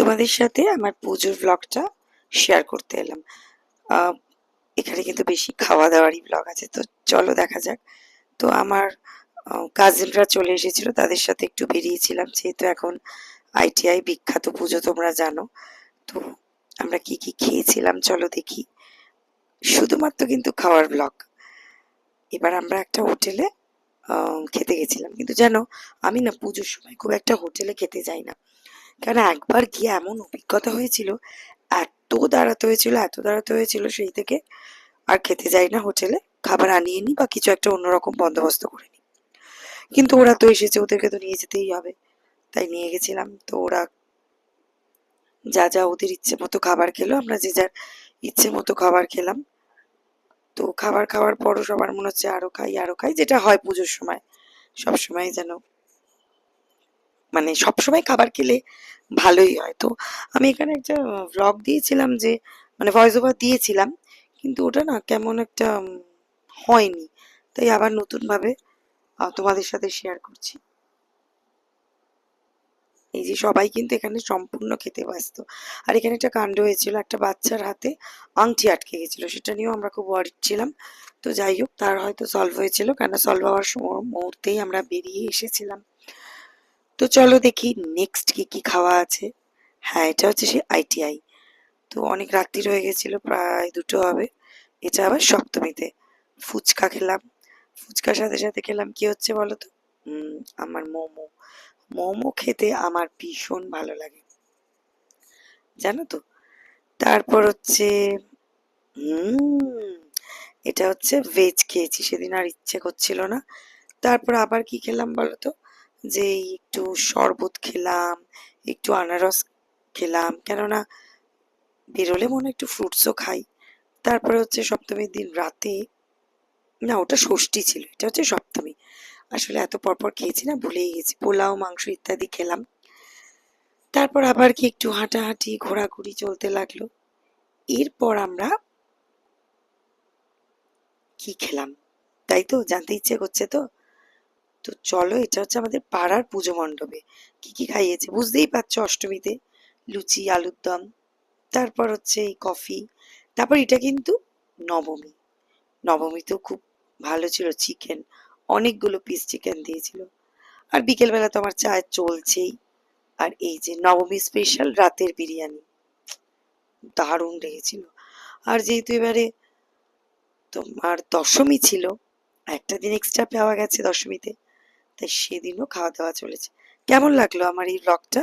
তোমাদের সাথে আমার পুজোর ব্লগটা শেয়ার করতে এলাম। আহ, এখানে কিন্তু বেশি খাওয়া দাওয়ারই ব্লগ আছে, তো চলো দেখা যাক। তো আমার কাজিনরা চলে এসেছিল, তাদের সাথে একটু বেরিয়েছিলাম, যেহেতু এখন আইটিআই বিখ্যাত পুজো তোমরা জানো। তো আমরা কি কি খেয়েছিলাম চলো দেখি, শুধুমাত্র কিন্তু খাওয়ার ব্লগ। এবার আমরা একটা হোটেলে খেতে গেছিলাম, কিন্তু জানো আমি না পুজোর সময় খুব একটা হোটেলে খেতে যাই না, কারণ একবার গিয়ে এমন অভিজ্ঞতা হয়েছিল, এত দাঁড়াতে হয়েছিল সেই থেকে আর খেতে যাই না হোটেলে। খাবার আনিয়ে নি বা কিছু একটা অন্যরকম বন্দোবস্ত করে নি, কিন্তু ওরা তো এসেছে, ওদেরকে তো নিয়ে যেতেই হবে, তাই নিয়ে গেছিলাম। তো ওরা যা যা ওদের ইচ্ছে মতো খাবার খেলো, আমরা যে যার ইচ্ছে মতো খাবার খেলাম। তো খাবার খাওয়ার পরও সবার মনে হচ্ছে আরো খাই আরো খাই, যেটা হয় পুজোর সময় সবসময় যেন, মানে সবসময় খাবার খেলে ভালোই হয়। তো আমি এখানে একটা ভ্লগ দিয়েছিলাম, যে মানে ভয়েস ওভার দিয়েছিলাম, কিন্তু ওটা না কেমন একটা হয়নি, তাই আবার নতুন ভাবে তোমাদের সাথে শেয়ার করছি। এই যে সবাই কিন্তু এখানে সম্পূর্ণ খেতে ব্যস্ত। আর এখানে একটা কাণ্ড হয়েছিল, একটা বাচ্চার হাতে আংটি আটকে গেছিল, সেটা নিয়েও আমরা খুব ওয়ারিড ছিলাম। তো যাই হোক, তার হয়তো সলভ হয়েছিল, কেন সলভ হওয়ার মুহূর্তেই আমরা বেরিয়ে এসেছিলাম। তো চলো দেখি নেক্সট কি কি খাওয়া আছে। হ্যাঁ, এটা হচ্ছে সেই আইটিআই। তো অনেক রাত্রির হয়ে গেছিল, প্রায় 2টো হবে। এটা আবার সপ্তমীতে ফুচকা খেলাম। ফুচকার সাথে সাথে খেলাম কি হচ্ছে বলো তো, আমার মোমো। মোমো খেতে আমার ভীষণ ভালো লাগে, জানো তো। তারপর হচ্ছে হুম এটা হচ্ছে ভেজ খেয়েছি, সেদিন আর ইচ্ছে করছিল না। তারপর আবার কি খেলাম বলো তো, যে এই একটু শরবত খেলাম, একটু আনারস খেলাম, কেননা বেরোলে মনে হয় একটু ফ্রুটসও খাই। তারপরে হচ্ছে সপ্তমীর দিন রাতে, না ওটা ষষ্ঠী ছিল, এটা হচ্ছে সপ্তমী। আসলে এত পরপর খেয়েছি না, ভুলেই গেছি, পোলাও মাংস ইত্যাদি খেলাম। তারপর আবার কি একটু হাঁটাহাঁটি ঘোরাঘুরি চলতে লাগলো। এরপর আমরা কি খেলাম, তাই তো জানতে ইচ্ছে করছে তো। তো চলো, এটা হচ্ছে আমাদের পাড়ার পুজো মণ্ডপে কি কি খাইয়েছে বুঝতেই পারছো, অষ্টমীতে লুচি আলুর দম, তারপর হচ্ছে এই কফি। তারপর এটা কিন্তু নবমী, নবমীতেও খুব ভালো ছিল, চিকেন, অনেকগুলো পিস চিকেন দিয়েছিল। আর বিকেলবেলা তো আমার চা চলছেই। আর এই যে নবমী স্পেশাল রাতের বিরিয়ানি, দারুণ লেগেছিল। আর যেহেতু এবারে তোমার দশমী ছিল, একটা দিন এক্সট্রা পাওয়া গেছে দশমীতে, তাই সেদিনও খাওয়া দাওয়া চলেছে। কেমন লাগলো আমার এই ব্লগটা?